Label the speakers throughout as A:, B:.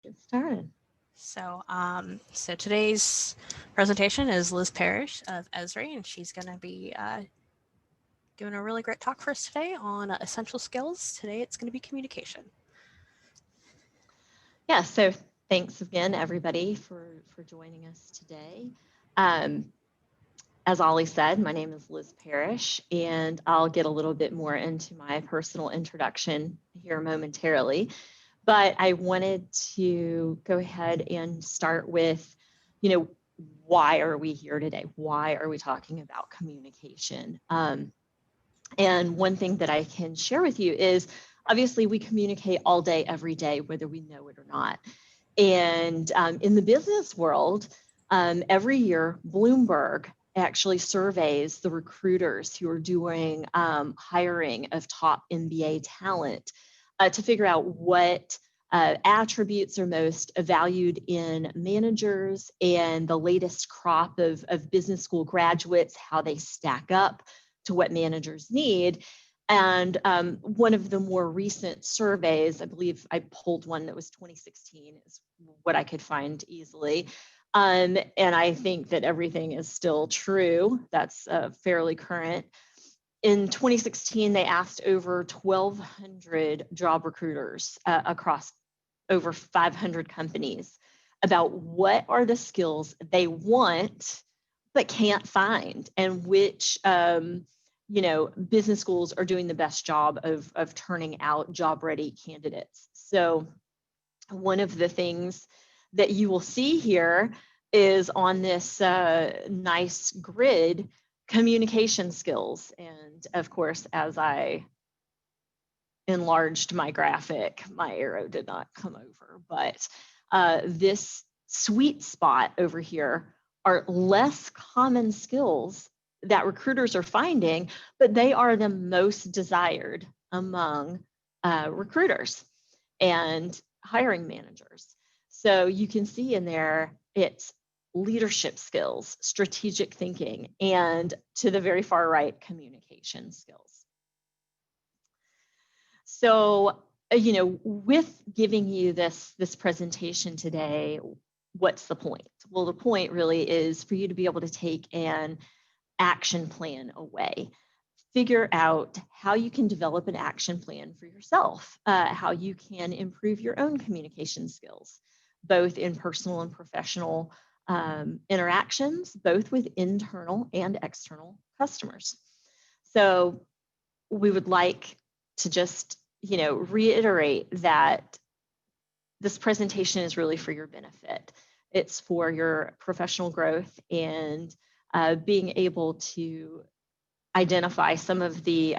A: Get started.
B: So today's presentation is Liz Parrish of Esri, and she's going to be giving a really great talk for us today on essential skills. Today it's going to be communication.
A: Yeah, so thanks again, everybody, for joining us today. As Ollie said, my name is Liz Parrish, and I'll get a little bit more into my personal introduction here momentarily. But I wanted to go ahead and start with, why are we here today? Why are we talking about communication? And one thing that I can share with you is, obviously, we communicate all day, every day, whether we know it or not. And in the business world, every year, Bloomberg actually surveys the recruiters who are doing hiring of top M.B.A. talent to figure out what attributes are most valued in managers and the latest crop of business school graduates, how they stack up to what managers need. And one of the more recent surveys, I believe I pulled one that was 2016, is what I could find easily. And I think that everything is still true. That's fairly current. In 2016, they asked over 1,200 job recruiters across over 500 companies about what are the skills they want but can't find, and which business schools are doing the best job of turning out job-ready candidates. So one of the things that you will see here is on this nice grid, communication skills. And of course, as I enlarged my graphic, my arrow did not come over, but this sweet spot over here are less common skills that recruiters are finding, but they are the most desired among recruiters and hiring managers. So you can see in there, it's leadership skills, strategic thinking, and to the very far right, communication skills. So, with giving you this presentation today, what's the point? Well, the point really is for you to be able to take an action plan away. Figure out how you can develop an action plan for yourself, how you can improve your own communication skills, both in personal and professional interactions, both with internal and external customers. So we would like to just, reiterate that this presentation is really for your benefit. It's for your professional growth and being able to identify some of the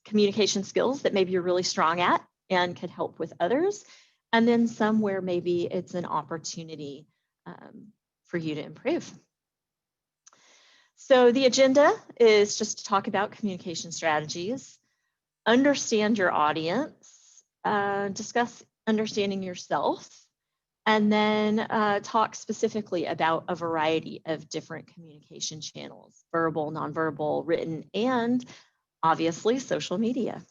A: communication skills that maybe you're really strong at and could help with others. And then somewhere maybe it's an opportunity for you to improve. So the agenda is just to talk about communication strategies, understand your audience, discuss understanding yourself, and then talk specifically about a variety of different communication channels, verbal, nonverbal, written, and obviously social media.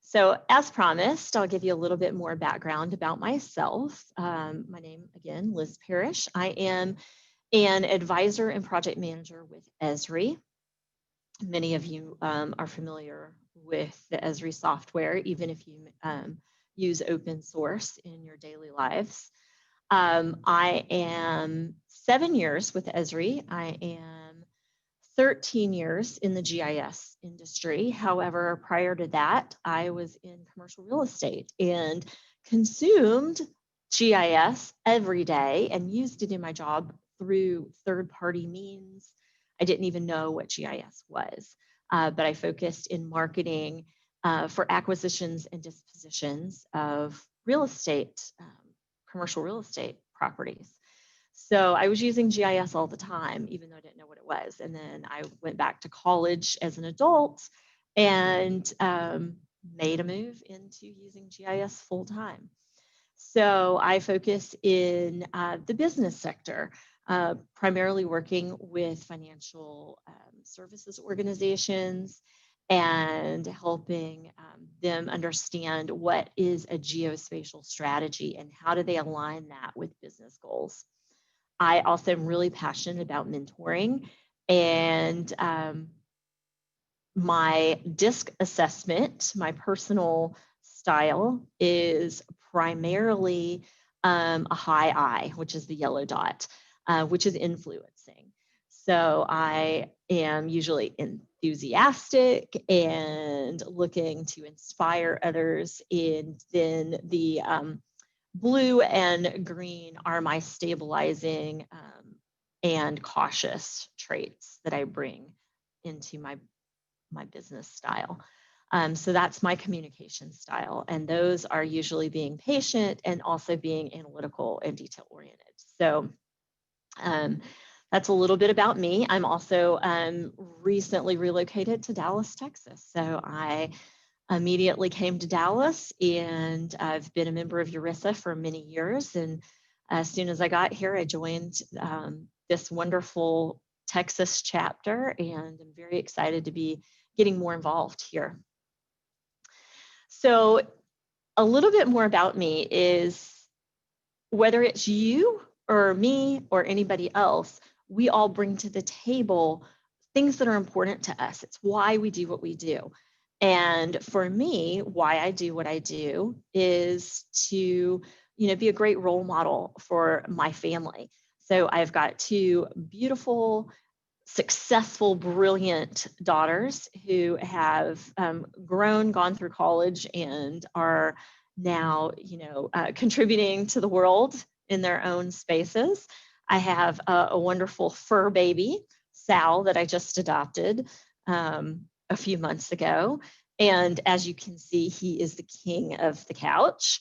A: So as promised, I'll give you a little bit more background about myself. My name, again, Liz Parrish. I am an advisor and project manager with Esri. Many of you are familiar with the Esri software, even if you use open source in your daily lives. I am 7 years with Esri. I am 13 years in the GIS industry. However, prior to that, I was in commercial real estate and consumed GIS every day and used it in my job through third-party means. I didn't even know what GIS was, but I focused in marketing for acquisitions and dispositions of real estate, commercial real estate properties. So I was using GIS all the time, even though I didn't know what it was. And then I went back to college as an adult and made a move into using GIS full time. So I focus in the business sector, primarily working with financial services organizations and helping them understand what is a geospatial strategy and how do they align that with business goals. I also am really passionate about mentoring, and my DISC assessment, my personal style, is primarily a high I, which is the yellow dot, which is influencing. So I am usually enthusiastic and looking to inspire others. And then the blue and green are my stabilizing and cautious traits that I bring into my business style. So that's my communication style. And those are usually being patient and also being analytical and detail oriented. So that's a little bit about me. I'm also recently relocated to Dallas, Texas. So I immediately came to Dallas, and I've been a member of URISA for many years. And as soon as I got here, I joined this wonderful Texas chapter, and I'm very excited to be getting more involved here. So a little bit more about me is, whether it's you or me or anybody else, we all bring to the table things that are important to us. It's why we do what we do. And for me, why I do what I do is to, be a great role model for my family. So I've got two beautiful, successful, brilliant daughters who have gone through college, and are now, contributing to the world in their own spaces. I have a wonderful fur baby, Sal, that I just adopted a few months ago. And as you can see, he is the king of the couch.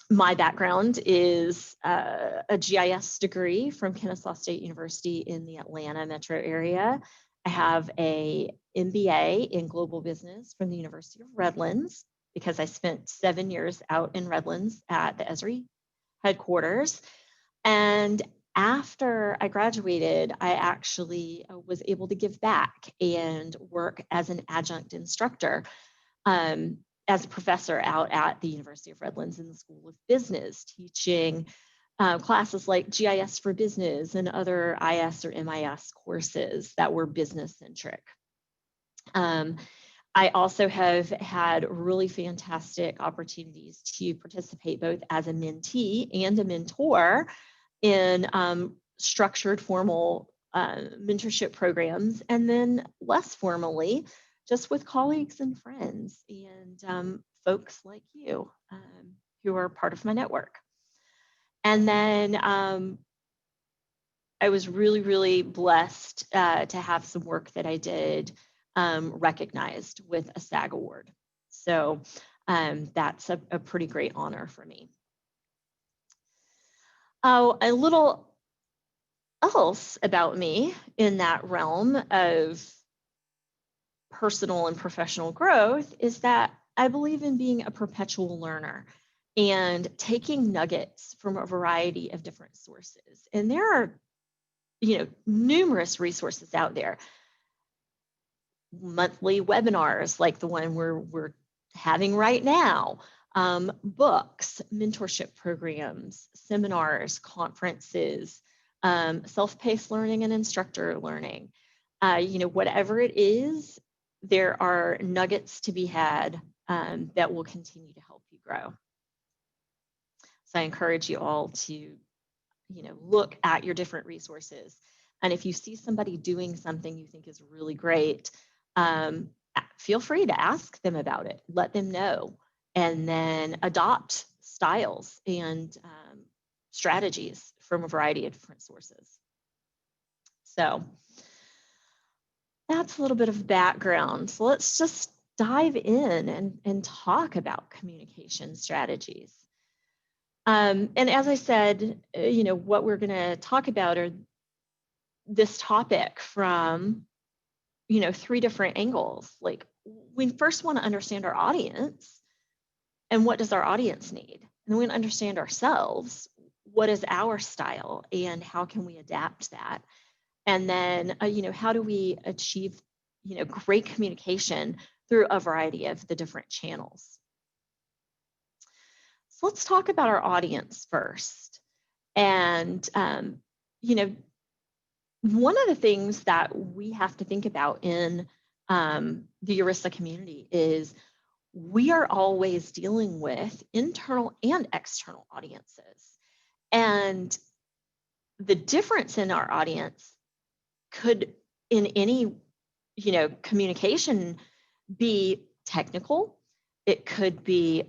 A: My background is a GIS degree from Kennesaw State University in the Atlanta metro area. I have a MBA in global business from the University of Redlands, because I spent 7 years out in Redlands at the Esri headquarters. And after I graduated, I actually was able to give back and work as an adjunct instructor, as a professor out at the University of Redlands in the School of Business, teaching classes like GIS for Business and other IS or MIS courses that were business-centric. I also have had really fantastic opportunities to participate both as a mentee and a mentor in structured formal mentorship programs, and then less formally, just with colleagues and friends and folks like you who are part of my network. And then I was really, really blessed to have some work that I did recognized with a SAG Award. So that's a pretty great honor for me. Oh, a little else about me in that realm of personal and professional growth is that I believe in being a perpetual learner and taking nuggets from a variety of different sources. And there are, numerous resources out there. Monthly webinars like the one we're having right now, books, mentorship programs, seminars, conferences, self-paced learning and instructor learning. Whatever it is, there are nuggets to be had that will continue to help you grow. So I encourage you all to, look at your different resources. And if you see somebody doing something you think is really great, feel free to ask them about it, let them know, and then adopt styles and strategies from a variety of different sources. So that's a little bit of background. So let's just dive in and talk about communication strategies. And as I said, what we're going to talk about are this topic from, 3 different angles. Like, we first want to understand our audience and what does our audience need? And then we want to understand ourselves. What is our style and how can we adapt that? And then, how do we achieve, great communication through a variety of the different channels. So let's talk about our audience first. And, one of the things that we have to think about in the ERISA community is we are always dealing with internal and external audiences. And the difference in our audience could, in any, communication, be technical. It could be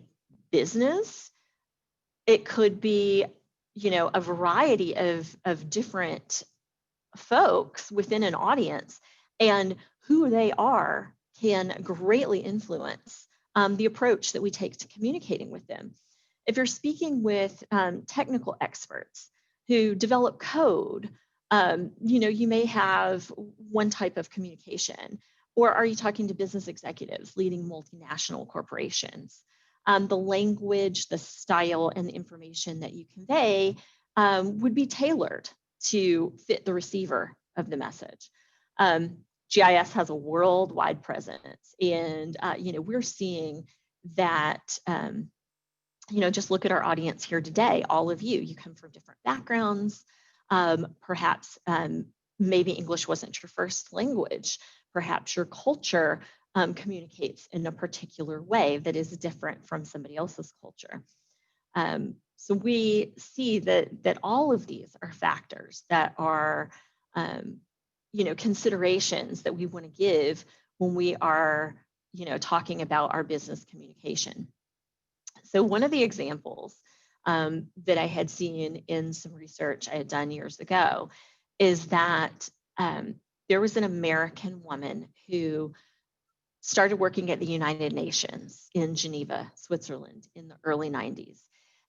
A: business. It could be, a variety of different folks within an audience, and who they are can greatly influence the approach that we take to communicating with them. If you're speaking with technical experts who develop code, you may have one type of communication. Or are you talking to business executives leading multinational corporations? The language, the style, and the information that you convey would be tailored to fit the receiver of the message. GIS has a worldwide presence, and we're seeing that. Just look at our audience here today. All of you come from different backgrounds. Perhaps maybe English wasn't your first language. Perhaps your culture communicates in a particular way that is different from somebody else's culture. So we see that all of these are factors that are, considerations that we want to give when we are, talking about our business communication. So one of the examples that I had seen in some research I had done years ago is that there was an American woman who started working at the United Nations in Geneva, Switzerland in the early 90s.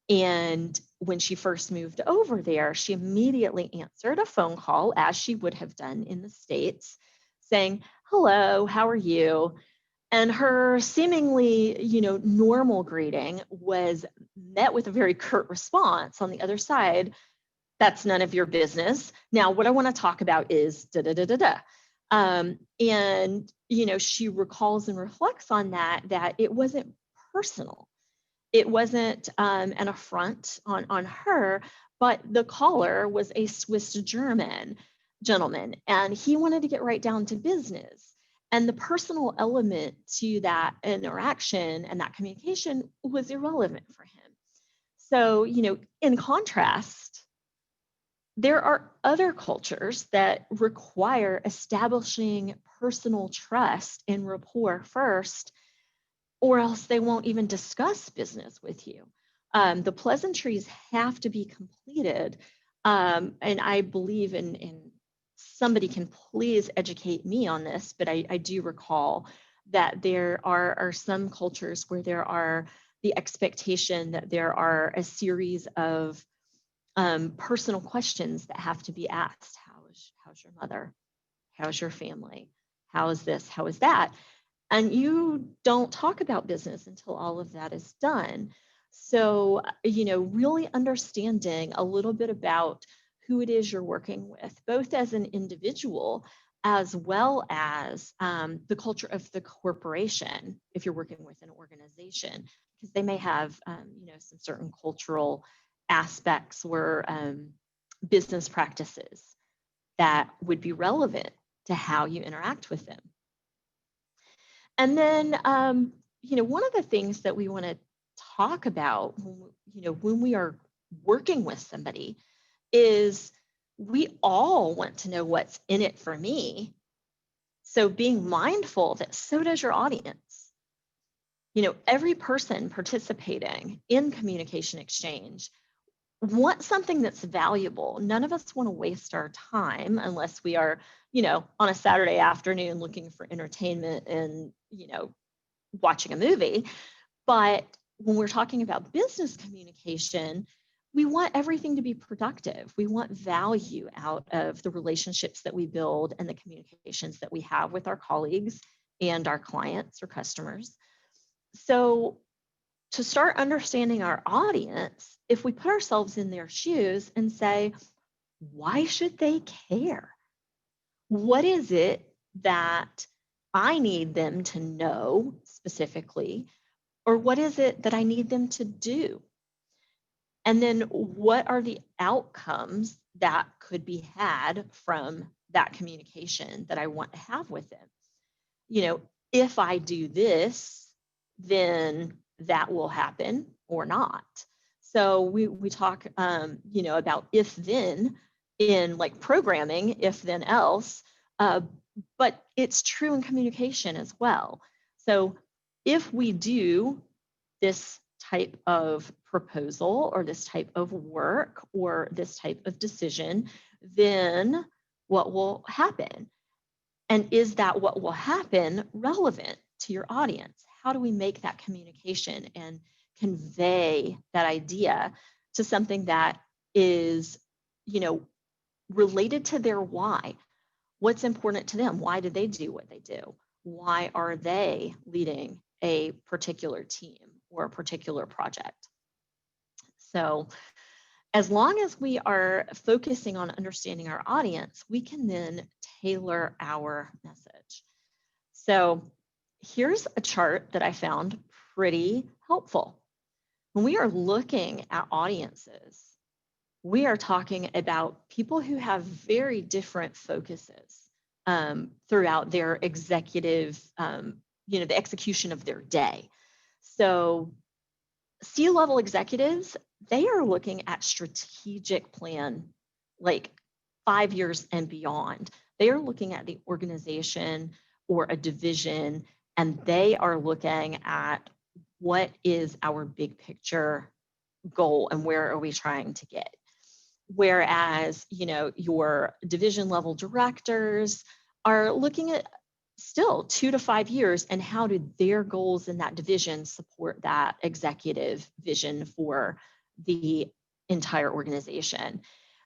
A: And when she first moved over there, she immediately answered a phone call, as she would have done in the States, saying, "Hello, how are you?" And her seemingly, normal greeting was met with a very curt response on the other side. "That's none of your business. Now, what I want to talk about is da da da da da." And she recalls and reflects on that it wasn't personal. It wasn't an affront on her, but the caller was a Swiss German gentleman, and he wanted to get right down to business. And the personal element to that interaction and that communication was irrelevant for him. So, in contrast, there are other cultures that require establishing personal trust and rapport first, or else they won't even discuss business with you. The pleasantries have to be completed. And I believe in somebody can please educate me on this, but I do recall that there are some cultures where there are the expectation that there are a series of personal questions that have to be asked. How's your mother? How's your family? How is this? How is that? And you don't talk about business until all of that is done. So, really understanding a little bit about who it is you're working with, both as an individual as well as the culture of the corporation, if you're working with an organization, because they may have, some certain cultural aspects or business practices that would be relevant to how you interact with them. And then, one of the things that we want to talk about, when we are working with somebody, is we all want to know what's in it for me. So being mindful that so does your audience. Every person participating in communication exchange wants something that's valuable. None of us want to waste our time unless we are, on a Saturday afternoon looking for entertainment and, watching a movie. But when we're talking about business communication, we want everything to be productive. We want value out of the relationships that we build and the communications that we have with our colleagues and our clients or customers. So to start understanding our audience, if we put ourselves in their shoes and say, why should they care? What is it that I need them to know specifically, or what is it that I need them to do? And then what are the outcomes that could be had from that communication that I want to have with them? You know, if I do this, then that will happen or not. So we talk, about if then in like programming, if then else, but it's true in communication as well. So if we do this type of proposal or this type of work or this type of decision, then what will happen? And is that what will happen relevant to your audience? How do we make that communication and convey that idea to something that is, related to their why? What's important to them? Why do they do what they do? Why are they leading a particular team or a particular project? So, as long as we are focusing on understanding our audience, we can then tailor our message. So here's a chart that I found pretty helpful. When we are looking at audiences, we are talking about people who have very different focuses throughout their executive, the execution of their day. So C-level executives, they are looking at strategic plan, like 5 years and beyond. They are looking at the organization or a division, and they are looking at what is our big picture goal and where are we trying to get. Whereas, your division level directors are looking at still 2 to 5 years and how do their goals in that division support that executive vision for the entire organization.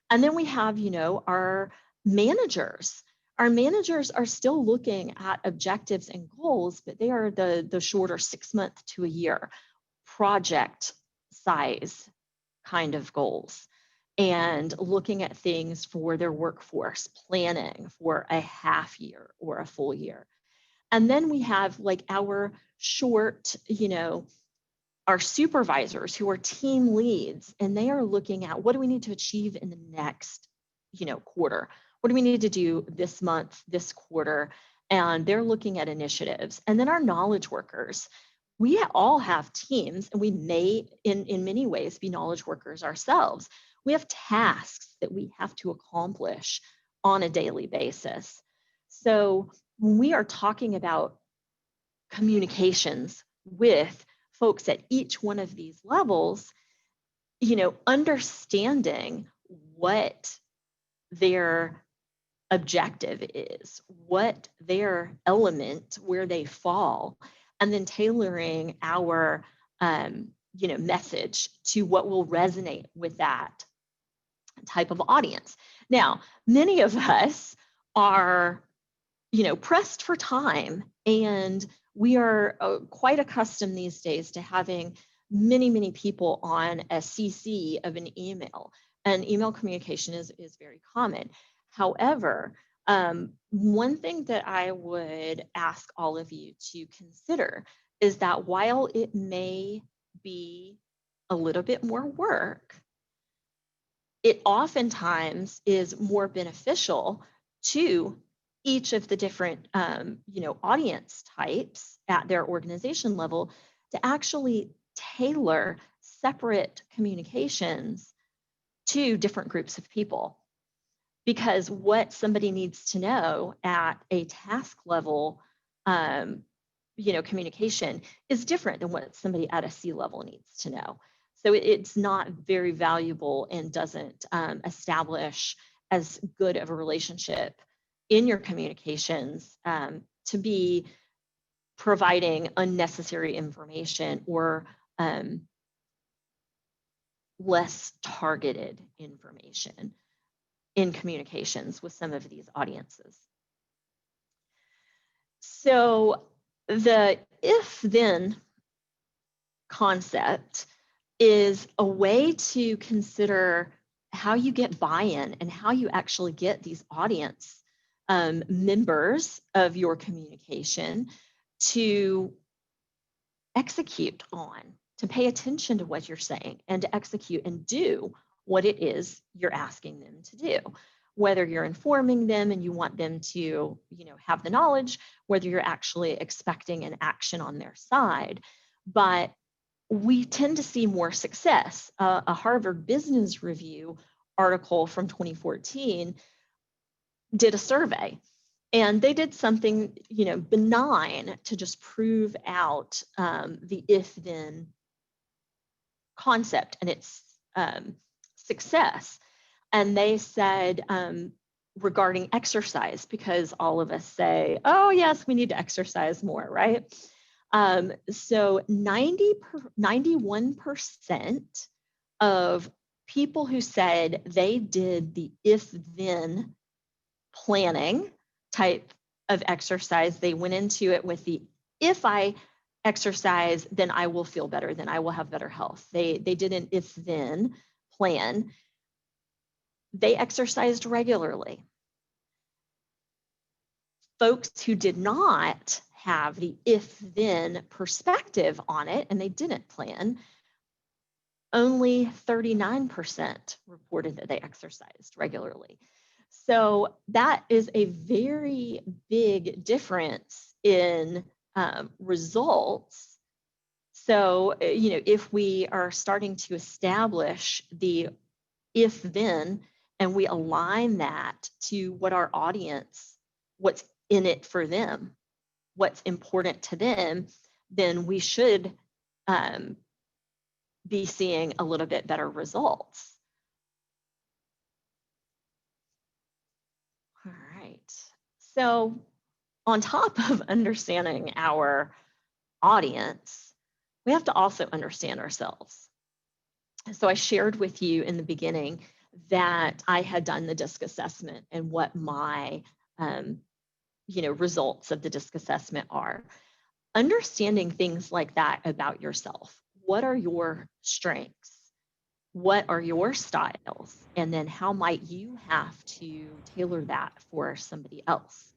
A: And then we have, our managers. Our managers are still looking at objectives and goals, but they are the shorter 6 month to a year project size kind of goals, and looking at things for their workforce, planning for a half year or a full year. And then we have like our short, our supervisors who are team leads, and they are looking at what do we need to achieve in the next, quarter? What do we need to do this month, this quarter? And they're looking at initiatives. And then our knowledge workers, we all have teams, and we may, in many ways, be knowledge workers ourselves. We have tasks that we have to accomplish on a daily basis. So when we are talking about communications with folks at each one of these levels, understanding what their objective is, what their element, where they fall, and then tailoring our message to what will resonate with that type of audience. Now, many of us are, pressed for time, and we are quite accustomed these days to having many people on a CC of an email, and email communication is very common. However, one thing that I would ask all of you to consider is that while it may be a little bit more work, it oftentimes is more beneficial to each of the different audience types at their organization level to actually tailor separate communications to different groups of people. Because what somebody needs to know at a task level communication is different than what somebody at a C level needs to know. So it's not very valuable and doesn't establish as good of a relationship in your communications to be providing unnecessary information or less targeted information in communications with some of these audiences. So the if-then concept is a way to consider how you get buy-in and how you actually get these audience members of your communication to execute on, to pay attention to what you're saying and to execute and do what it is you're asking them to do. Whether you're informing them and you want them to, have the knowledge, whether you're actually expecting an action on their side. But we tend to see more success. A Harvard Business Review article from 2014 did a survey, and they did something, benign to just prove out the if-then concept and its success. And they said, regarding exercise, because all of us say, oh yes, we need to exercise more, right? So 91% of people who said they did the if-then planning type of exercise, they went into it with the, if I exercise, then I will feel better, then I will have better health. They did an if-then plan. They exercised regularly. Folks who did not have the if-then perspective on it and they didn't plan, only 39% reported that they exercised regularly. So that is a very big difference in results. So, if we are starting to establish the if-then and we align that to what our audience, what's in it for them, what's important to them, then we should be seeing a little bit better results. All right. So on top of understanding our audience, we have to also understand ourselves. So I shared with you in the beginning that I had done the DISC assessment and what my results of the DISC assessment are. Understanding things like that about yourself. What are your strengths? What are your styles? And then how might you have to tailor that for somebody else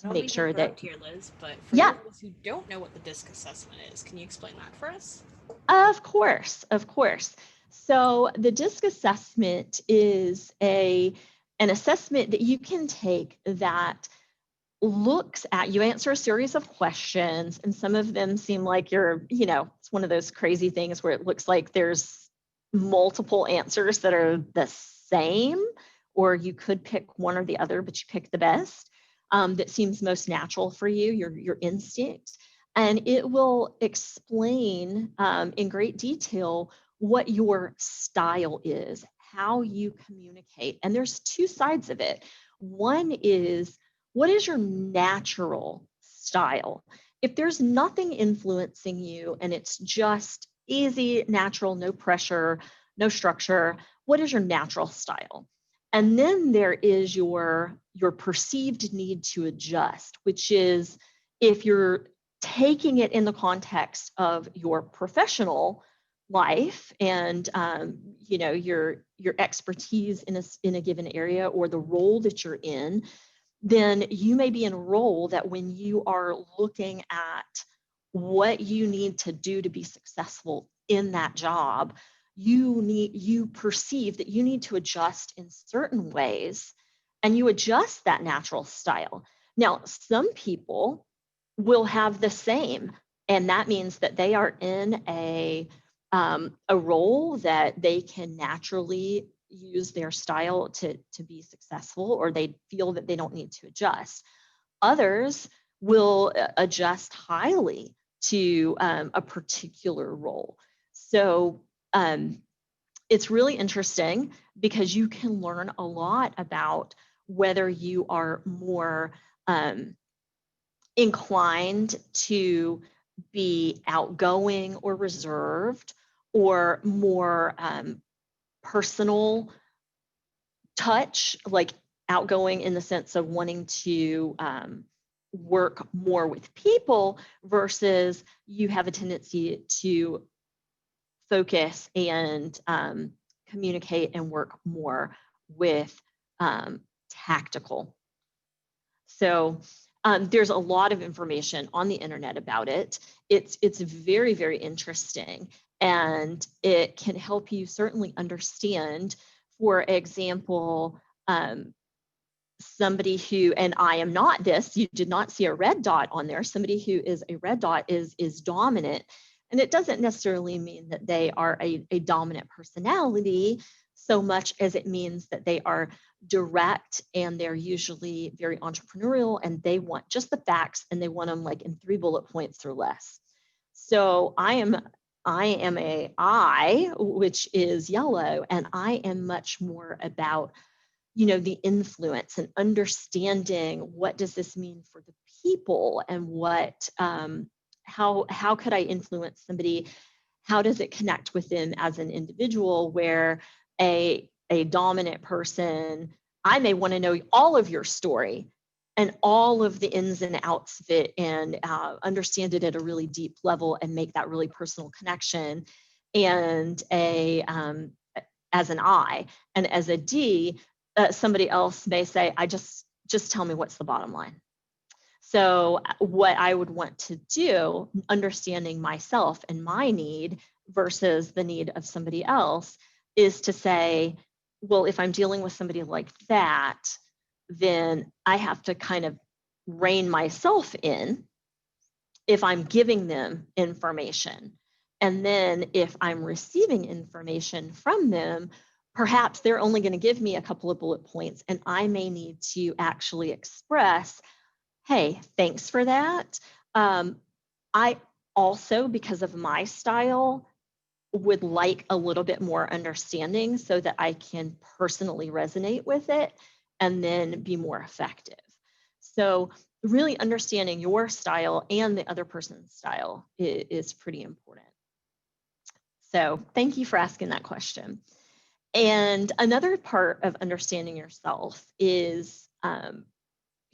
A: to make sure that.
B: Here, Liz, but for
A: Yeah,
B: those who don't know what the DISC assessment is, can you explain that for us?
A: of course, of course. So the DISC assessment is an assessment that you can take that looks at, you answer a series of questions, and some of them seem like it's one of those crazy things where it looks like there's multiple answers that are the same, or you could pick one or the other, but you pick the best that seems most natural for you, your instinct. And it will explain in great detail what your style is, how you communicate. And there's two sides of it. One is, what is your natural style? If there's nothing influencing you and it's just easy, natural, no pressure, no structure, what is your natural style? And then there is your perceived need to adjust, which is if you're taking it in the context of your professional life and your expertise in a given area or the role that you're in, then you may be in a role that when you are looking at what you need to do to be successful in that job, you perceive that you need to adjust in certain ways, and you adjust that natural style. Now, some people will have the same, and that means that they are in a role that they can naturally use their style to be successful, or they feel that they don't need to adjust. Others will adjust highly to a particular role. So it's really interesting because you can learn a lot about whether you are more inclined to be outgoing or reserved, or more personal touch, like outgoing in the sense of wanting to work more with people, versus you have a tendency to focus and communicate and work more with tactical. So there's a lot of information on the internet about it. It's very, very interesting, and it can help you certainly understand, for example, somebody who, and I am not this, you did not see a red dot on there, somebody who is a red dot is dominant. And it doesn't necessarily mean that they are a dominant personality so much as it means that they are direct, and they're usually very entrepreneurial, and they want just the facts, and they want them like in 3 bullet points or less. So I am a I, which is yellow, and I am much more about, you know, the influence and understanding what does this mean for the people, and what how could I influence somebody, how does it connect with them as an individual, where a dominant person, I may want to know all of your story and all of the ins and outs of it, and understand it at a really deep level and make that really personal connection. And as an I, and as a D, somebody else may say, I just tell me what's the bottom line. So what I would want to do, understanding myself and my need versus the need of somebody else, is to say, well, if I'm dealing with somebody like that, then I have to kind of rein myself in if I'm giving them information. And then if I'm receiving information from them, perhaps they're only going to give me a couple of bullet points, and I may need to actually express, hey, thanks for that. I also, because of my style, would like a little bit more understanding so that I can personally resonate with it and then be more effective. So really understanding your style and the other person's style is pretty important. So thank you for asking that question. And another part of understanding yourself is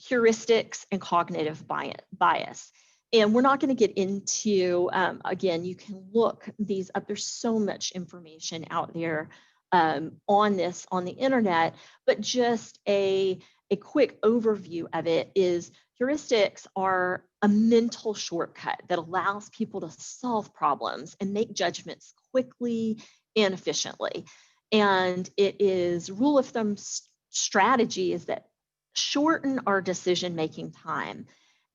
A: heuristics and cognitive bias. And we're not going to get into, again, you can look these up. There's so much information out there on this on the internet, but just a quick overview of it is heuristics are a mental shortcut that allows people to solve problems and make judgments quickly and efficiently. And it is rule of thumb strategy is that shorten our decision-making time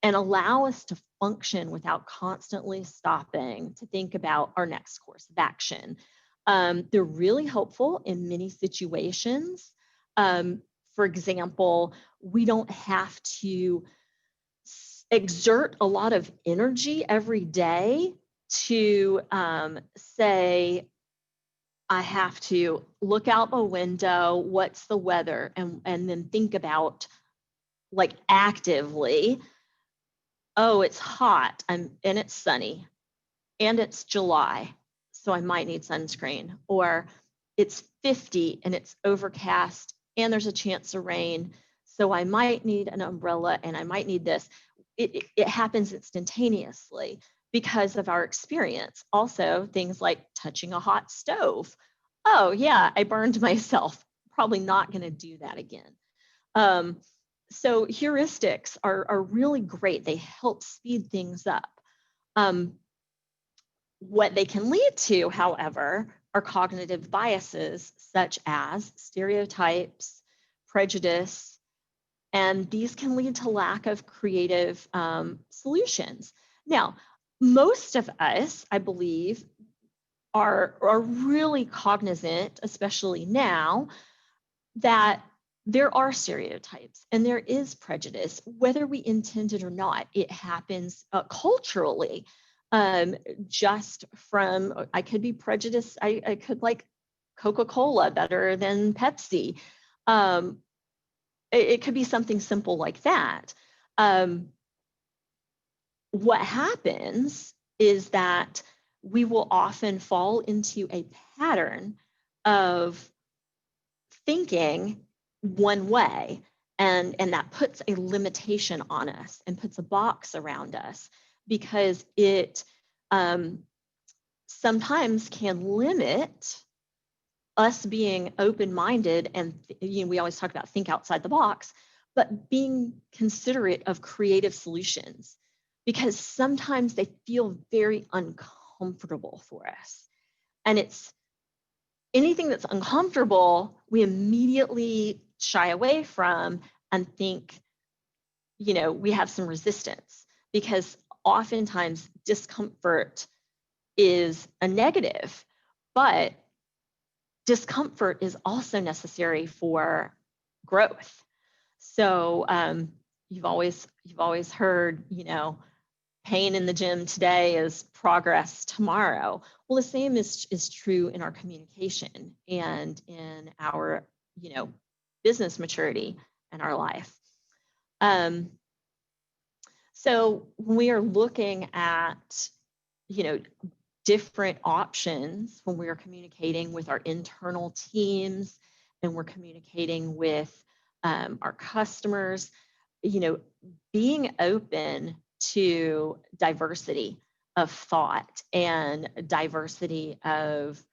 A: and allow us to function without constantly stopping to think about our next course of action. They're really helpful in many situations. For example, we don't have to exert a lot of energy every day to say, I have to look out the window, what's the weather, and then think about, like, actively, oh, it's hot and it's sunny and it's July, so I might need sunscreen. Or it's 50 and it's overcast and there's a chance of rain, so I might need an umbrella and I might need this. It happens instantaneously because of our experience. Also, things like touching a hot stove. Oh yeah, I burned myself. Probably not going to do that again. So heuristics are really great. They help speed things up. What they can lead to, however, are cognitive biases such as stereotypes, prejudice, and these can lead to lack of creative solutions. Now, most of us, I believe, are really cognizant, especially now, that there are stereotypes and there is prejudice, whether we intend it or not. It happens culturally. Just from, I could be prejudiced, I could like Coca-Cola better than Pepsi. It could be something simple like that. What happens is that we will often fall into a pattern of thinking one way, and that puts a limitation on us and puts a box around us, because it sometimes can limit us being open-minded. And we always talk about think outside the box, but being considerate of creative solutions, because sometimes they feel very uncomfortable for us. And it's anything that's uncomfortable, we immediately shy away from and think, we have some resistance, because oftentimes discomfort is a negative, but discomfort is also necessary for growth. So you've always heard, pain in the gym today is progress tomorrow. Well, the same is true in our communication and in our, business maturity in our life. So when we are looking at, different options, when we are communicating with our internal teams and we're communicating with our customers, being open to diversity of thought and diversity of,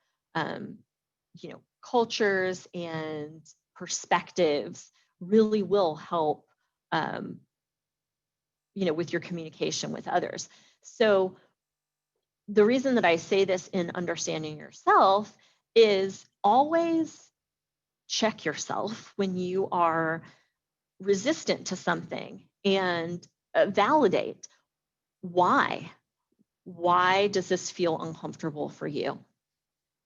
A: cultures and perspectives really will help, with your communication with others. So the reason that I say this in understanding yourself is always check yourself when you are resistant to something and validate why. Why does this feel uncomfortable for you?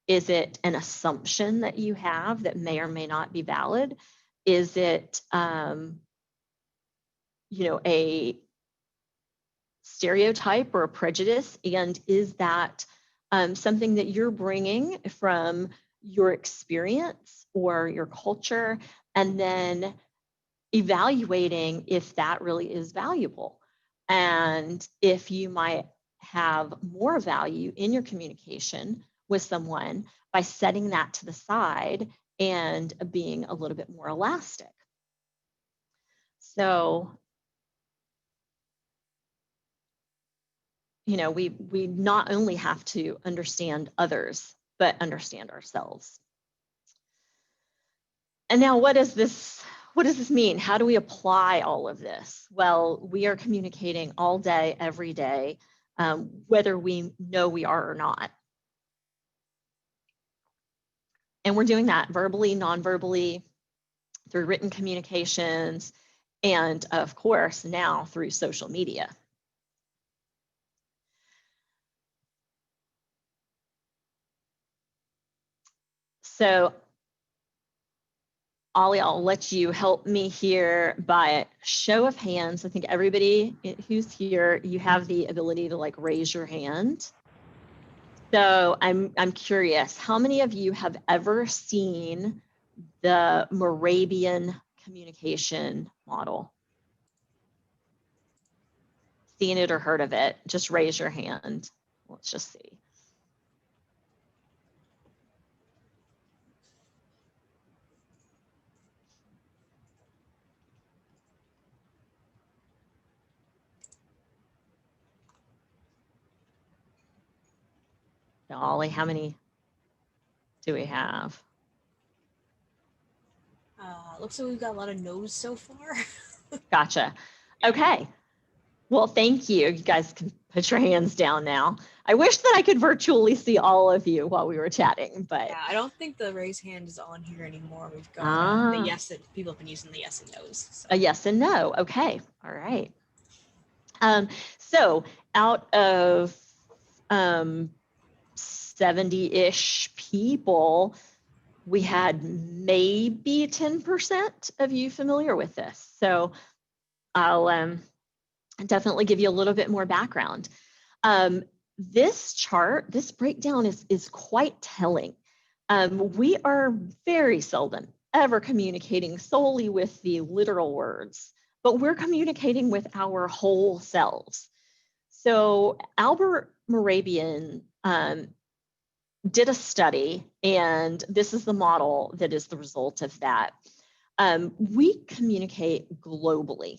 A: Is it an assumption that you have that may or may not be valid? Is it, a stereotype or a prejudice? And is that something that you're bringing from your experience or your culture? And then evaluating if that really is valuable, and if you might have more value in your communication with someone by setting that to the side and being a little bit more elastic. So, we not only have to understand others, but understand ourselves. And now, what does this mean? How do we apply all of this? Well, we are communicating all day, every day, whether we know we are or not. And we're doing that verbally, non-verbally, through written communications, and of course, now through social media. So, Ollie, I'll let you help me here by show of hands. I think everybody who's here, you have the ability to raise your hand. So I'm curious, how many of you have ever seen the Moravian communication model? Seen it or heard of it? Just raise your hand. Let's just see. Ollie, how many do we have?
B: Looks like we've got a lot of no's so far.
A: Gotcha. Okay. Well, thank you. You guys can put your hands down now. I wish that I could virtually see all of you while we were chatting, but
B: yeah, I don't think the raise hand is on here anymore. We've got the yes, that people have been using the yes and no's. So.
A: A yes and no. Okay. All right. So out of 70-ish people, we had maybe 10% of you familiar with this. So I'll definitely give you a little bit more background. This chart, this breakdown is quite telling. We are very seldom ever communicating solely with the literal words, but we're communicating with our whole selves. So Albert Moravian did a study, and this is the model that is the result of that. We communicate globally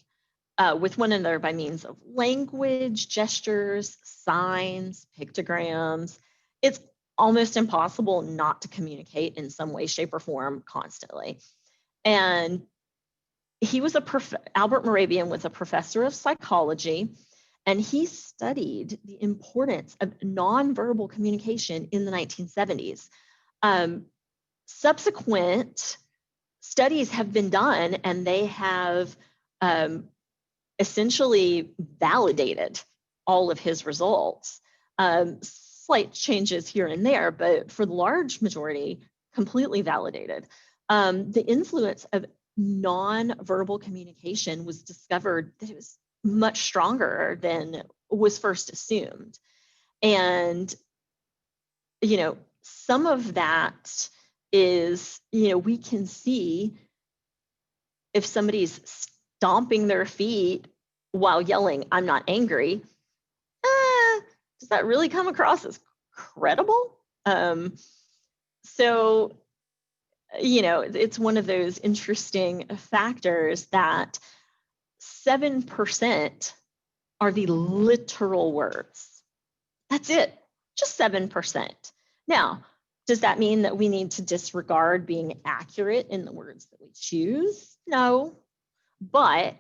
A: with one another by means of language, gestures, signs, pictograms. It's almost impossible not to communicate in some way, shape, or form constantly. And he was Albert Moravian was a professor of psychology, and he studied the importance of nonverbal communication in the 1970s. Subsequent studies have been done, and they have essentially validated all of his results. Slight changes here and there, but for the large majority, completely validated. The influence of nonverbal communication was discovered that it was much stronger than was first assumed. And, you know, some of that is, you know, we can see if somebody's stomping their feet while yelling, "I'm not angry," does that really come across as credible? So, you know, it's one of those interesting factors that 7% are the literal words. That's it, just 7%. Now, does that mean that we need to disregard being accurate in the words that we choose? No, but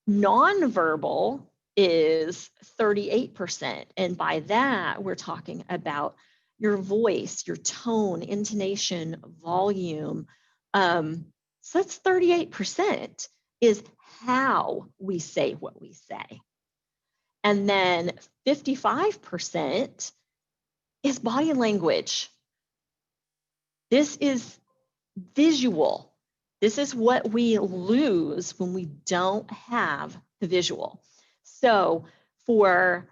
A: nonverbal is 38%. And by that, we're talking about your voice, your tone, intonation, volume. So that's 38% is how we say what we say. And then 55% is body language. This is visual. This is what we lose when we don't have the visual. So for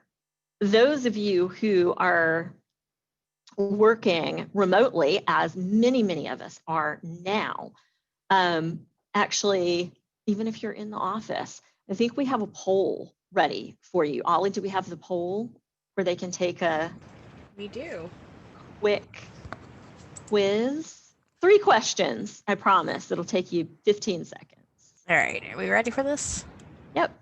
A: those of you who are working remotely, as many of us are now, actually, even if you're in the office, I think we have a poll ready for you. Ollie, do we have the poll where they can take a
B: We do.
A: quick quiz? 3 questions, I promise. It'll take you 15 seconds.
B: All right, are we ready for this?
A: Yep.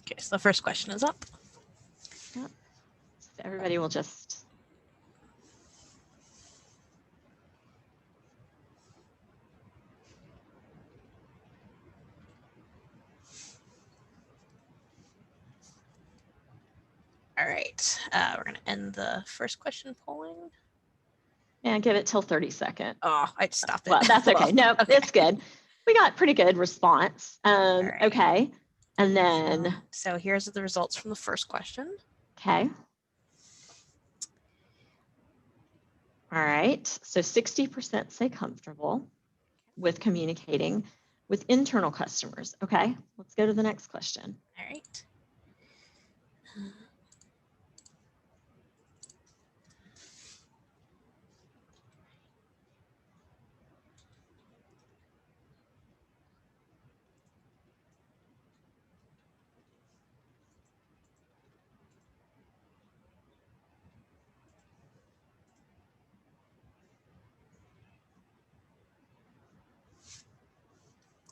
B: Okay, so the first question is up.
A: Yep. So everybody will just...
B: All right, we're going to end the first question polling.
A: Yeah, give it till 30 seconds.
B: Oh, I stopped it.
A: Well, that's okay. No,
B: okay.
A: It's good. We got pretty good response.
B: Right.
A: Okay. And then...
B: So here's the results from the first question.
A: Okay. All right. So 60% say comfortable with communicating with internal customers. Okay. Let's go to the next question.
B: All right.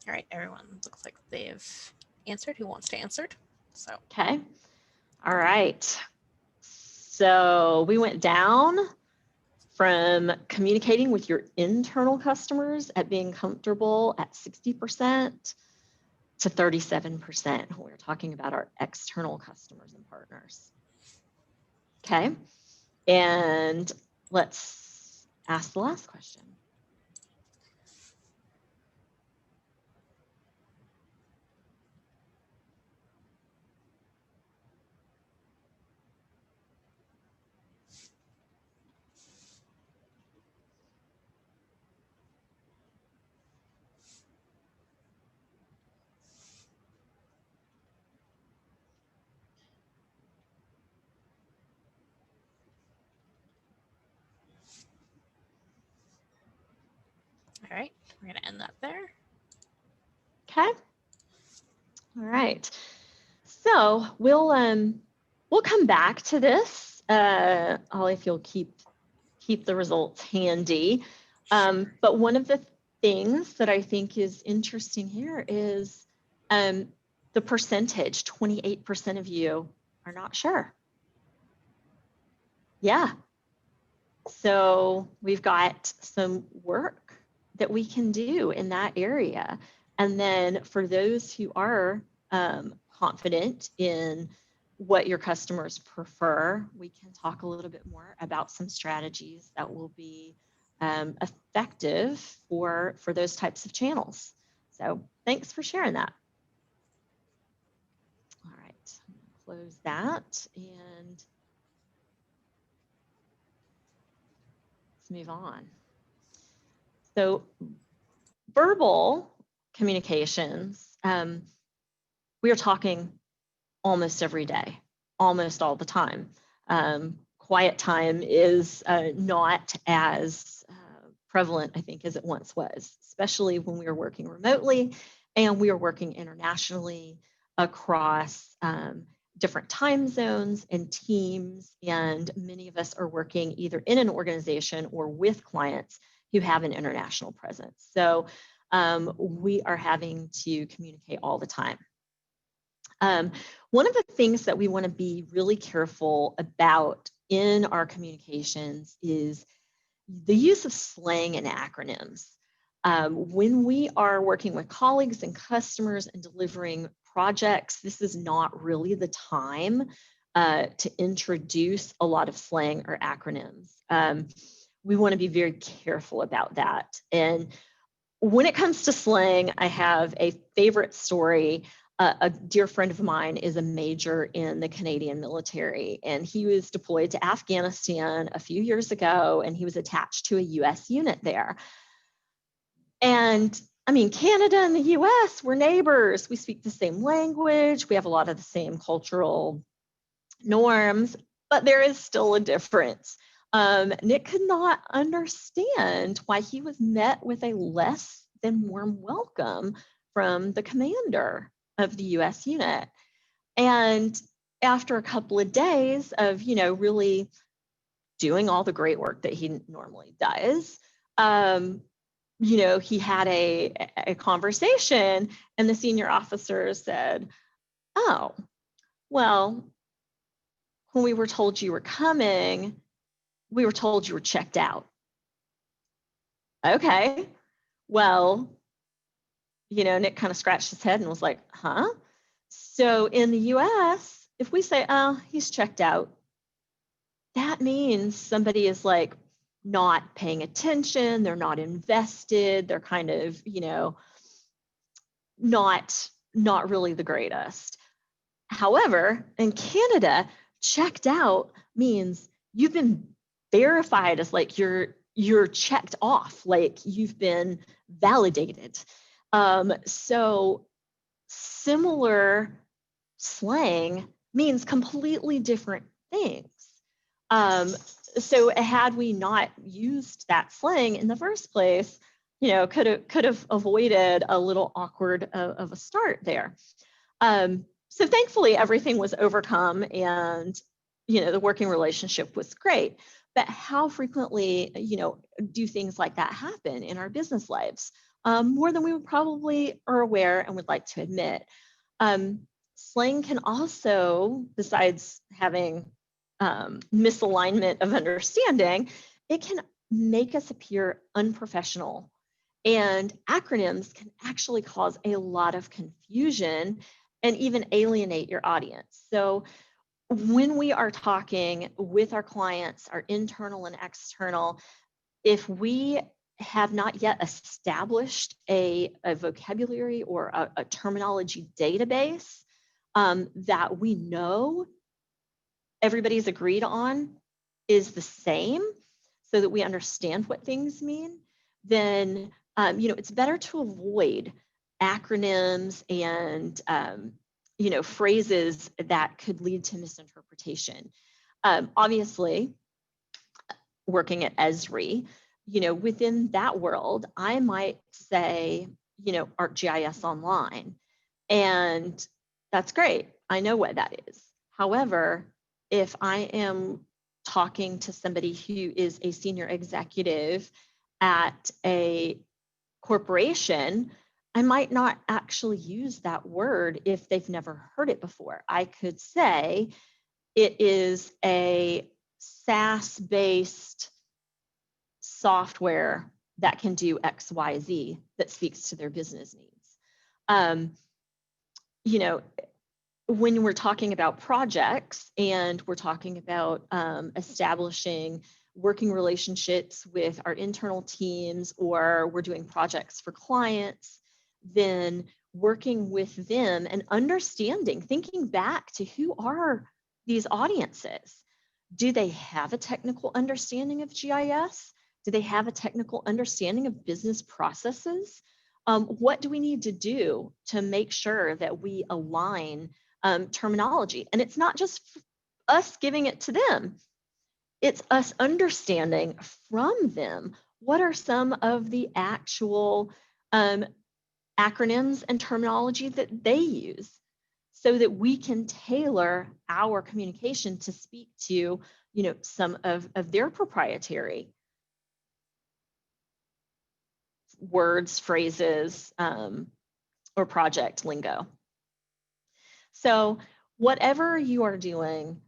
B: All right, everyone looks like they've answered who wants to answer. So
A: Okay. All right. So we went down from communicating with your internal customers at being comfortable at 60% to 37%. We're talking about our external customers and partners. Okay. And let's ask the last question.
B: all right, we're going to end that there.
A: Okay. All right. So we'll come back to this. Ollie, if you'll keep the results handy.
B: Sure.
A: But one of the things that I think is interesting here is the percentage. 28% of you are not sure. Yeah. So we've got some work that we can do in that area. And then for those who are confident in what your customers prefer, we can talk a little bit more about some strategies that will be effective for those types of channels. So thanks for sharing that. All right, I'm gonna close that and let's move on. So verbal communications, we are talking almost every day, almost all the time. Quiet time is not as prevalent, I think, as it once was, especially when we were working remotely and we are working internationally across different time zones and teams. And many of us are working either in an organization or with clients who have an international presence. So we are having to communicate all the time. One of the things that we want to be really careful about in our communications is the use of slang and acronyms. When we are working with colleagues and customers and delivering projects, this is not really the time to introduce a lot of slang or acronyms. We want to be very careful about that. And when it comes to slang, I have a favorite story. A dear friend of mine is a major in the Canadian military, and he was deployed to Afghanistan a few years ago, and he was attached to a US unit there. And I mean, Canada and the US, we're neighbors. We speak the same language. We have a lot of the same cultural norms, but there is still a difference. Nick could not understand why he was met with a less than warm welcome from the commander of the US unit. And after a couple of days of, really doing all the great work that he normally does, he had a conversation, and the senior officer said, "Oh, well, when we were told you were coming, we were told you were checked out." Okay, well, Nick kind of scratched his head and was like, huh? So in the US, if we say, "Oh, he's checked out," that means somebody is like not paying attention, they're not invested, they're kind of, not really the greatest. However, in Canada, checked out means you've been verified as like you're checked off, like you've been validated. So similar slang means completely different things. So had we not used that slang in the first place, could have avoided a little awkward of a start there. So thankfully, everything was overcome, and the working relationship was great. But how frequently, do things like that happen in our business lives? More than we would probably are aware and would like to admit. Slang can also, besides having misalignment of understanding, it can make us appear unprofessional. And acronyms can actually cause a lot of confusion and even alienate your audience. So when we are talking with our clients, our internal and external, if we have not yet established a vocabulary or a terminology database that we know everybody's agreed on is the same, so that we understand what things mean, then it's better to avoid acronyms and phrases that could lead to misinterpretation. Obviously, working at Esri, within that world, I might say, ArcGIS Online, and that's great. I know what that is. However, if I am talking to somebody who is a senior executive at a corporation, I might not actually use that word if they've never heard it before. I could say it is a SaaS-based software that can do X, Y, Z that speaks to their business needs. You know, when we're talking about projects and we're talking about establishing working relationships with our internal teams, or we're doing projects for clients, then working with them and understanding, thinking back to who are these audiences? Do they have a technical understanding of GIS? Do they have a technical understanding of business processes? What do we need to do to make sure that we align terminology? And it's not just us giving it to them. It's us understanding from them what are some of the actual acronyms and terminology that they use, so that we can tailor our communication to speak to, some of their proprietary words, phrases, or project lingo. So whatever you are doing,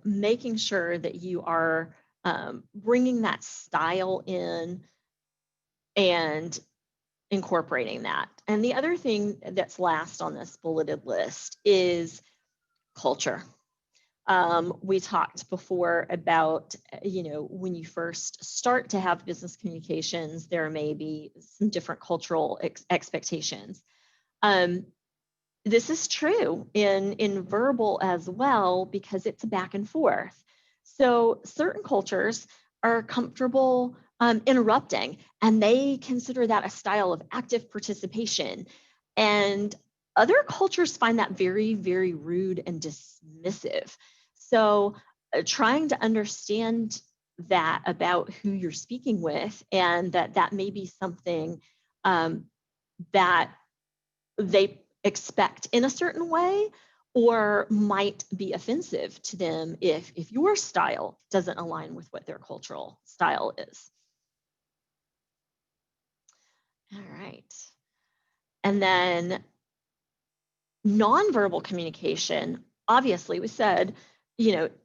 A: making sure that you are bringing that style in and incorporating that. And the other thing that's last on this bulleted list is culture. We talked before about, when you first start to have business communications, there may be some different cultural expectations. This is true in verbal as well, because it's a back and forth. So certain cultures are comfortable interrupting, and they consider that a style of active participation. And other cultures find that very, very rude and dismissive. So trying to understand that about who you're speaking with, and that may be something that they expect in a certain way, or might be offensive to them if your style doesn't align with what their cultural style is. All right. And then nonverbal communication, obviously we said,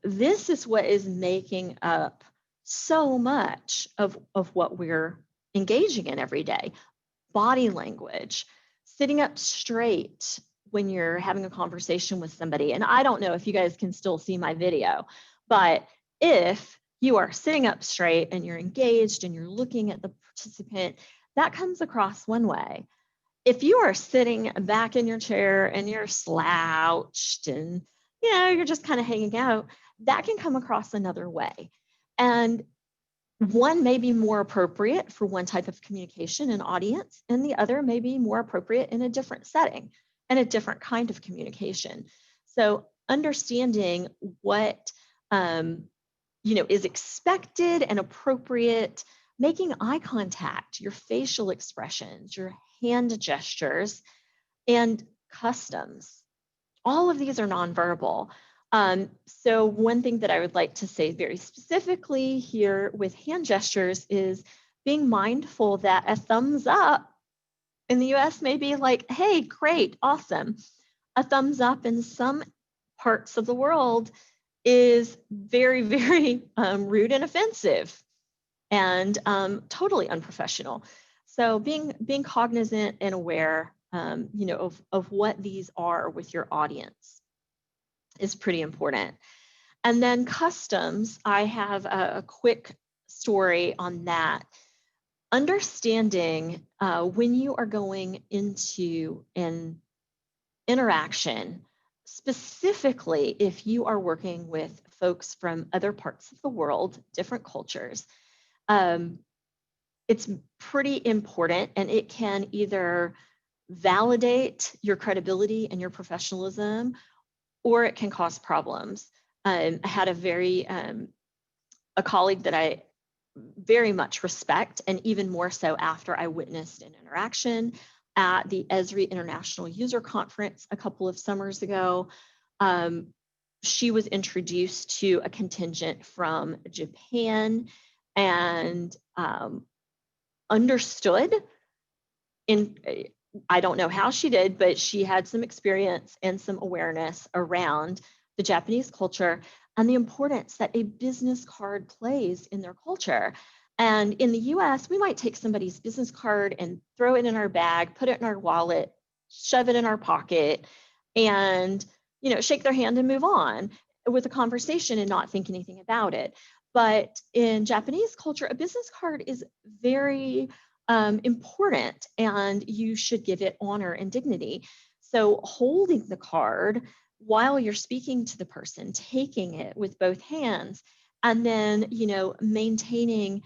A: this is what is making up so much of what we're engaging in every day. Body language, sitting up straight when you're having a conversation with somebody. And I don't know if you guys can still see my video, but if you are sitting up straight and you're engaged and you're looking at the participant, that comes across one way. If you are sitting back in your chair and you're slouched and you're just kind of hanging out, that can come across another way. And one may be more appropriate for one type of communication and audience, and the other may be more appropriate in a different setting and a different kind of communication. So understanding what is expected and appropriate, making eye contact, your facial expressions, your hand gestures, and customs. All of these are nonverbal. So one thing that I would like to say very specifically here with hand gestures is being mindful that a thumbs up in the US may be like, hey, great, awesome. A thumbs up in some parts of the world is very, very rude and offensive and totally unprofessional. So being cognizant and aware of what these are with your audience is pretty important. And then customs, I have a quick story on that. Understanding when you are going into an interaction, specifically if you are working with folks from other parts of the world, different cultures, it's pretty important, and it can either validate your credibility and your professionalism, or it can cause problems. I had a colleague that I very much respect, and even more so after I witnessed an interaction at the Esri International User Conference a couple of summers ago. She was introduced to a contingent from Japan and understood I don't know how she did, but she had some experience and some awareness around the Japanese culture and the importance that a business card plays in their culture. And in the US, we might take somebody's business card and throw it in our bag, put it in our wallet, shove it in our pocket, and shake their hand and move on with a conversation and not think anything about it. But in Japanese culture, a business card is very important, and you should give it honor and dignity. So holding the card while you're speaking to the person, taking it with both hands, and then maintaining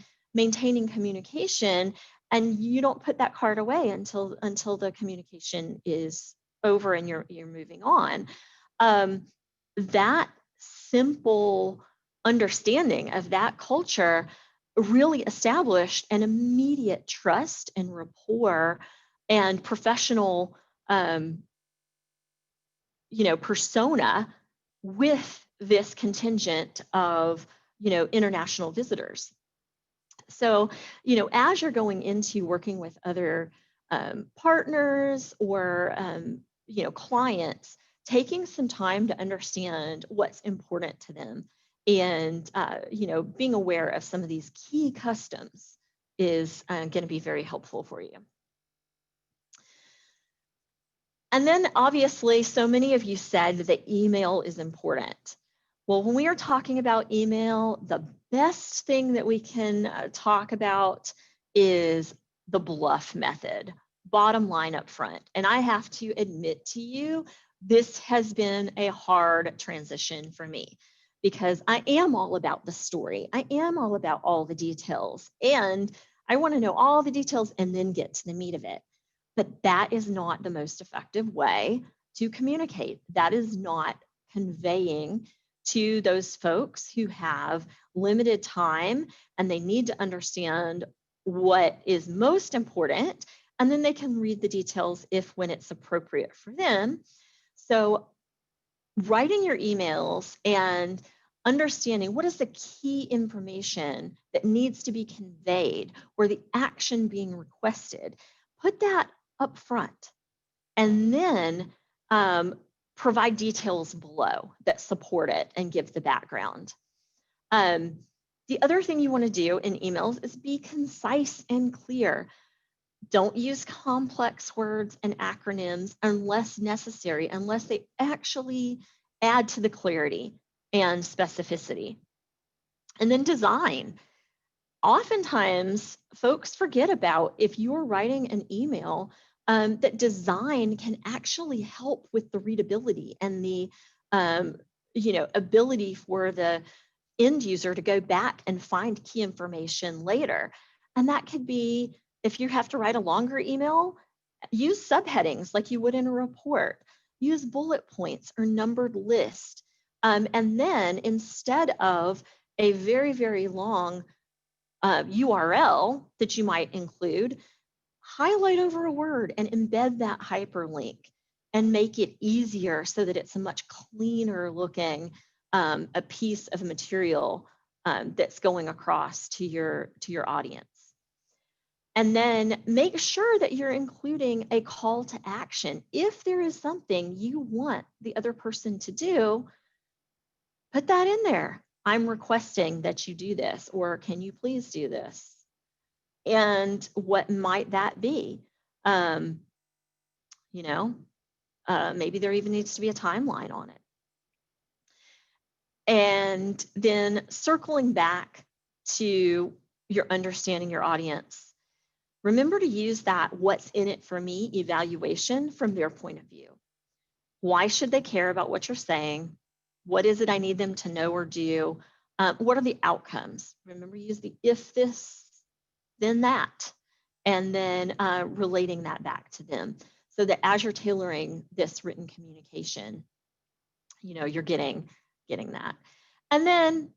A: communication, and you don't put that card away until the communication is over and you're moving on. That simple understanding of that culture really established an immediate trust and rapport and professional persona with this contingent of international visitors. So as you're going into working with other partners or clients, taking some time to understand what's important to them, and being aware of some of these key customs is going to be very helpful for you. And then obviously, so many of you said that email is important. Well, when we are talking about email, the best thing that we can talk about is the bluff method, bottom line up front. And I have to admit to you, this has been a hard transition for me, because I am all about the story. I am all about all the details, and I want to know all the details and then get to the meat of it. But that is not the most effective way to communicate. That is not conveying to those folks who have limited time and they need to understand what is most important, and then they can read the details when it's appropriate for them. So writing your emails and understanding what is the key information that needs to be conveyed or the action being requested, put that up front, and then provide details below that support it and give the background. The other thing you want to do in emails is be concise and clear. Don't use complex words and acronyms unless necessary, unless they actually add to the clarity and specificity. And then design. Oftentimes, folks forget about, if you're writing an email, that design can actually help with the readability and the ability for the end user to go back and find key information later. And that could be, if you have to write a longer email, use subheadings like you would in a report. Use bullet points or numbered list. And then instead of a very, very long URL that you might include, highlight over a word and embed that hyperlink and make it easier so that it's a much cleaner looking a piece of material that's going across to your audience. And then make sure that you're including a call to action. If there is something you want the other person to do, put that in there. I'm requesting that you do this, or can you please do this? And what might that be? Maybe there even needs to be a timeline on it. And then circling back to your understanding your audience, remember to use that what's in it for me evaluation from their point of view. Why should they care about what you're saying? What is it I need them to know or do? What are the outcomes? Remember, use the if this, then that, and then relating that back to them, so that as you're tailoring this written communication, you're getting that. And then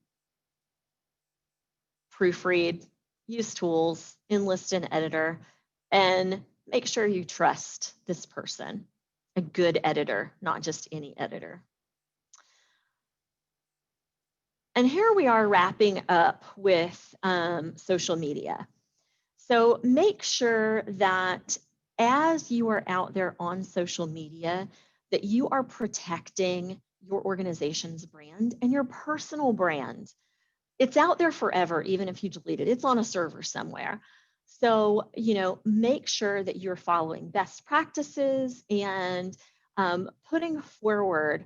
A: proofread, use tools, enlist an editor, and make sure you trust this person, a good editor, not just any editor. And here we are wrapping up with social media. So make sure that as you are out there on social media, that you are protecting your organization's brand and your personal brand. it's out there forever, even if you delete it. It's on a server somewhere. So, make sure that you're following best practices and putting forward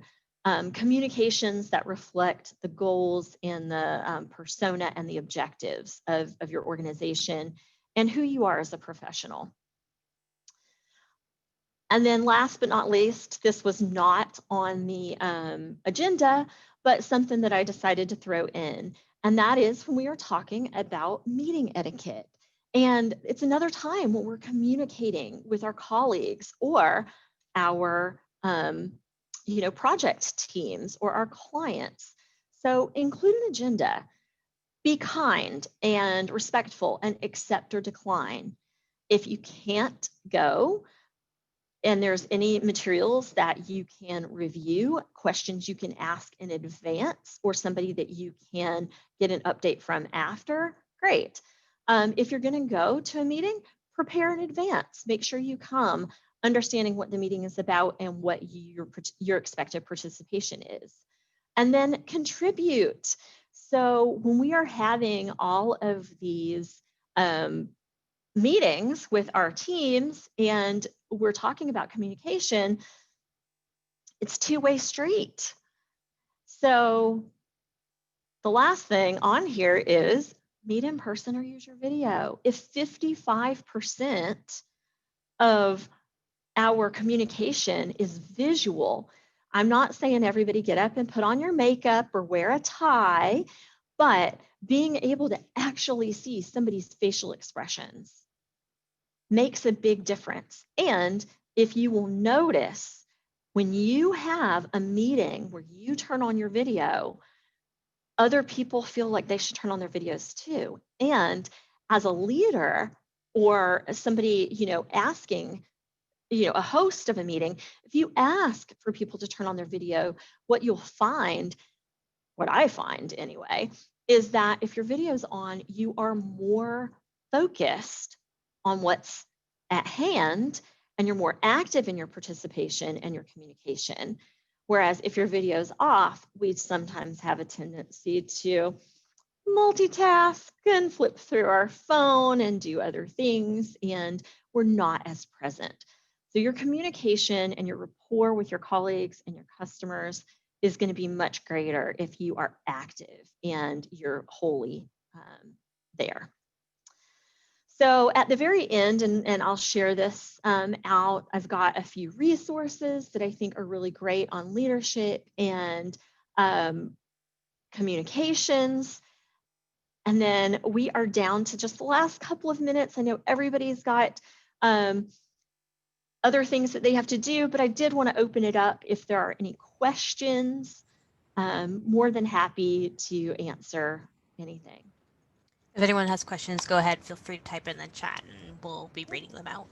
A: communications that reflect the goals and the persona and the objectives of your organization and who you are as a professional. And then last but not least, this was not on the agenda, but something that I decided to throw in. And that is when we are talking about meeting etiquette. And it's another time when we're communicating with our colleagues or our project teams or our clients. So include an agenda. Be kind and respectful and accept or decline. If you can't go, and there's any materials that you can review, questions you can ask in advance, or somebody that you can get an update from after, great. If you're going to go to a meeting, prepare in advance. Make sure you come understanding what the meeting is about and what your expected participation is. And then contribute. So when we are having all of these meetings with our teams and we're talking about communication, it's two-way street. So the last thing on here is meet in person or use your video. If 55% of our communication is visual, I'm not saying everybody get up and put on your makeup or wear a tie, but being able to actually see somebody's facial expressions makes a big difference. And if you will notice, when you have a meeting where you turn on your video, other people feel like they should turn on their videos too. And as a leader or somebody, asking, a host of a meeting, if you ask for people to turn on their video, what you'll find, what I find anyway, is that if your video's on, you are more focused on what's at hand and you're more active in your participation and your communication. Whereas if your video's off, we sometimes have a tendency to multitask and flip through our phone and do other things, and we're not as present. So your communication and your rapport with your colleagues and your customers is going to be much greater if you are active and you're wholly there. So at the very end, and I'll share this out, I've got a few resources that I think are really great on leadership and communications. And then we are down to just the last couple of minutes. I know everybody's got other things that they have to do, but I did want to open it up if there are any questions. More than happy to answer anything.
B: If anyone has questions, go ahead. Feel free to type in the chat and we'll be reading them out.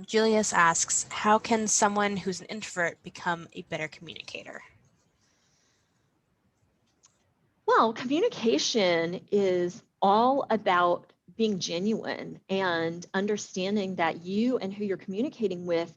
B: Julius asks, how can someone who's an introvert become a better communicator?
A: Well, communication is all about being genuine and understanding that you and who you're communicating with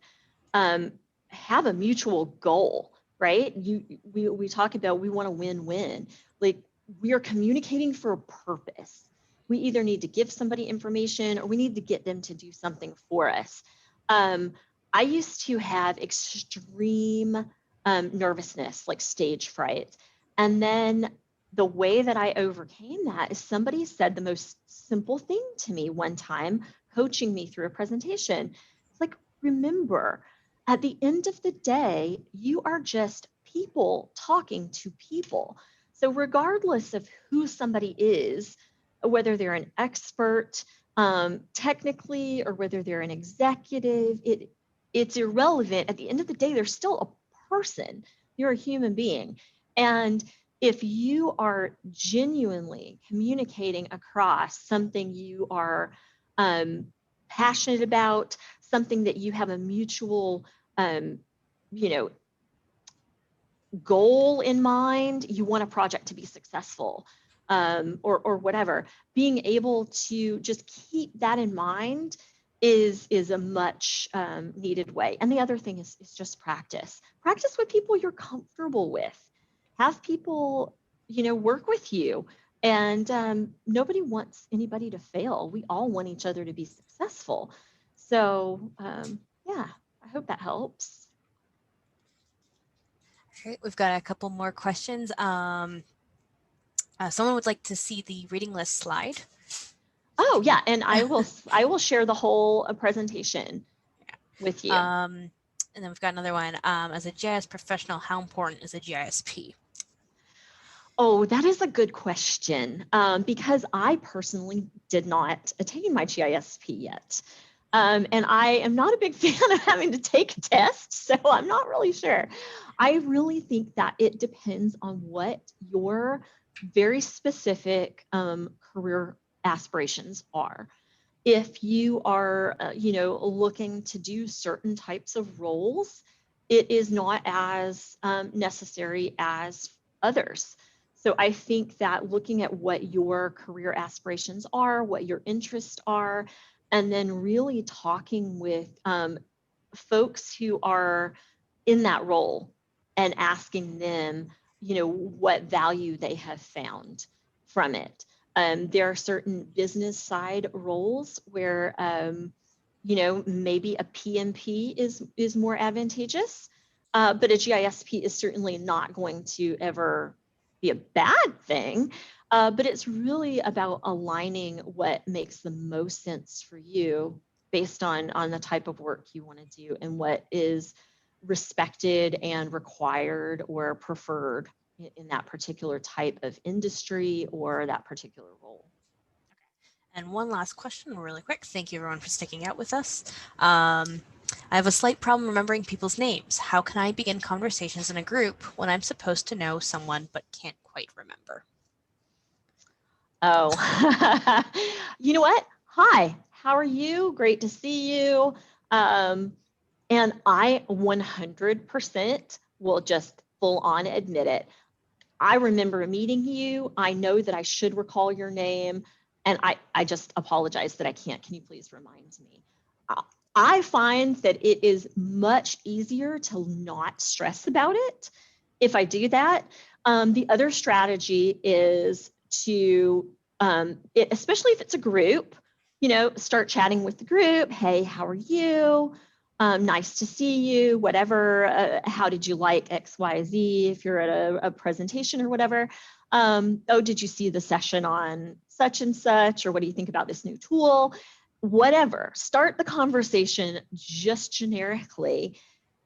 A: have a mutual goal, right? We talk about we want to win-win. Like, we are communicating for a purpose. We either need to give somebody information or we need to get them to do something for us. I used to have extreme nervousness, like stage fright. And then the way that I overcame that is somebody said the most simple thing to me one time, coaching me through a presentation. It's like, remember, at the end of the day, you are just people talking to people. So regardless of who somebody is, whether they're an expert technically or whether they're an executive, it's irrelevant. At the end of the day, they're still a person. You're a human being. And if you are genuinely communicating across something you are passionate about, something that you have a mutual, goal in mind, you want a project to be successful, or whatever, being able to just keep that in mind is a much needed way. And the other thing is just practice. Practice with people you're comfortable with. Have people, work with you. And nobody wants anybody to fail. We all want each other to be successful. So yeah, I hope that helps.
B: All right, we've got a couple more questions. Someone would like to see the reading list slide.
A: Oh yeah, and I will share the whole presentation with you.
B: And then we've got another one. As a GIS professional, how important is a GISP?
A: Oh, that is a good question, because I personally did not attain my GISP yet. And I am not a big fan of having to take a test, so I'm not really sure. I really think that it depends on what your very specific career aspirations are. If you are, looking to do certain types of roles, it is not as necessary as others. So I think that looking at what your career aspirations are, what your interests are, and then really talking with folks who are in that role and asking them, what value they have found from it. There are certain business side roles where, maybe a PMP is more advantageous, but a GISP is certainly not going to ever be a bad thing. But it's really about aligning what makes the most sense for you based on the type of work you want to do and what is respected and required or preferred in that particular type of industry or that particular role.
B: And one last question really quick. Thank you everyone for sticking out with us. I have a slight problem remembering people's names. How can I begin conversations in a group when I'm supposed to know someone but can't quite remember?
A: Oh, you know what? Hi, how are you? Great to see you. And I 100% will just full on admit it. I remember meeting you. I know that I should recall your name. And I just apologize that I can't. Can you please remind me? I find that it is much easier to not stress about it if I do that. The other strategy is to, especially if it's a group, start chatting with the group. Hey, how are you? Nice to see you, whatever. How did you like X, Y, Z if you're at a presentation or whatever? Oh, did you see the session on such and such? Or what do you think about this new tool? Whatever. Start the conversation just generically.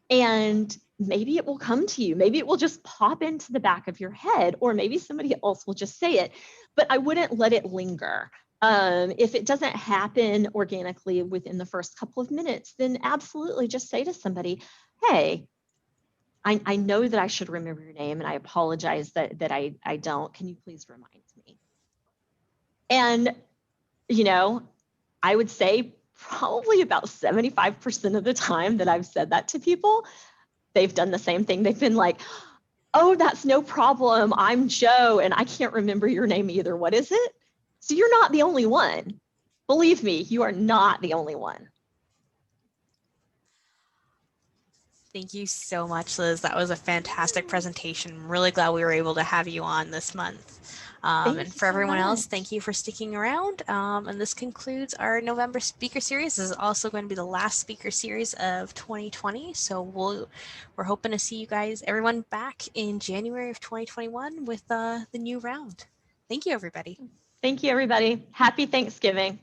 A: And maybe it will come to you. Maybe it will just pop into the back of your head, or maybe somebody else will just say it. But I wouldn't let it linger. If it doesn't happen organically within the first couple of minutes, then absolutely just say to somebody, hey, I know that I should remember your name and I apologize that I don't. Can you please remind me? And, I would say probably about 75% of the time that I've said that to people, they've done the same thing. They've been like, oh, that's no problem. I'm Joe and I can't remember your name either. What is it? So you're not the only one. Believe me, you are not the only one.
B: Thank you so much, Liz. That was a fantastic presentation. I'm really glad we were able to have you on this month. And for everyone else, thank you for sticking around. And this concludes our November speaker series. This is also going to be the last speaker series of 2020. So we're hoping to see you guys, everyone, back in January of 2021 with the new round. Thank you, everybody.
A: Thank you, everybody. Happy Thanksgiving.